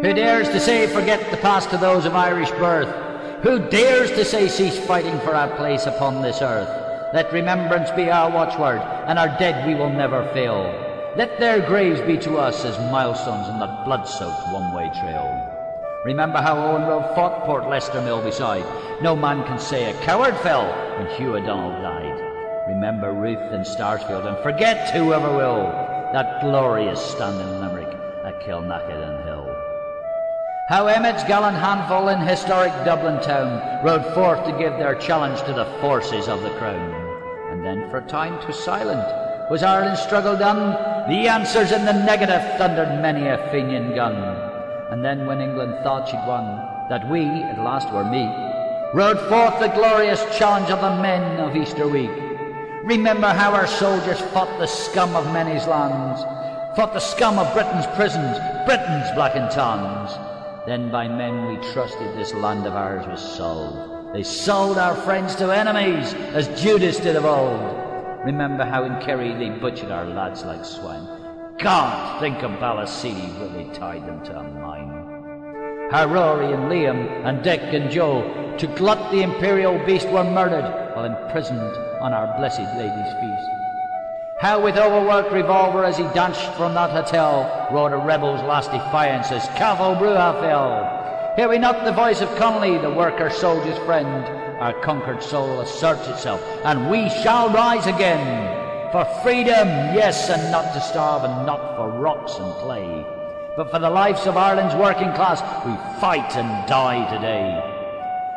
Who dares to say forget the past to those of Irish birth? Who dares to say cease fighting for our place upon this earth? Let remembrance be our watchword, and our dead we will never fail. Let their graves be to us as milestones in that blood-soaked one-way trail. Remember how Owen Roe fought Port Leicester Mill beside. No man can say a coward fell when Hugh O'Donnell died. Remember Ruth and Starsfield, and forget whoever will that glorious stand in Limerick at Kilnacadon Hill. How Emmet's gallant handful in historic Dublin town rode forth to give their challenge to the forces of the crown. And then for a time 'twas silent. Was Ireland's struggle done? The answers in the negative thundered many a Fenian gun. And then when England thought she'd won, that we at last were meek, rode forth the glorious challenge of the men of Easter week. Remember how our soldiers fought the scum of many's lands, fought the scum of Britain's prisons, Britain's blackened towns. Then by men we trusted this land of ours was sold. They sold our friends to enemies, as Judas did of old. Remember how in Kerry they butchered our lads like swine. God, think of Ballacedy when they tied them to a mine. How Rory and Liam and Dick and Joe, to glut the imperial beast, were murdered while imprisoned on our Blessed Lady's feast. How with overworked revolver as he danced from that hotel roared a rebel's last defiance as Cathal Brugha fell. Hear we not the voice of Connolly, the worker soldier's friend? Our conquered soul asserts itself, and we shall rise again. For freedom, yes, and not to starve, and not for rocks and play, but for the lives of Ireland's working class we fight and die today.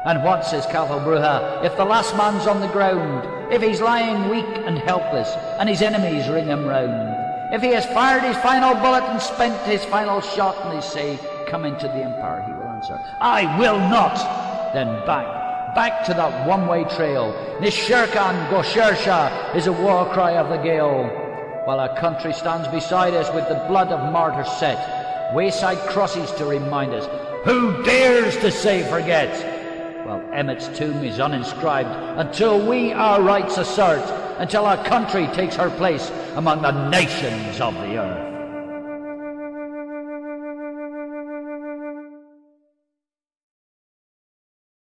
And what says Cathal Brugha if the last man's on the ground, if he's lying weak and helpless, and his enemies ring him round? If he has fired his final bullet and spent his final shot, and they say, "Come into the Empire," he will answer, "I will not." Then back to that one-way trail. Nishirkan Goshersha is a war cry of the Gael, while our country stands beside us with the blood of martyrs set, wayside crosses to remind us. Who dares to say forget? While Emmet's tomb is uninscribed, until we our rights assert, until our country takes her place among the nations of the earth.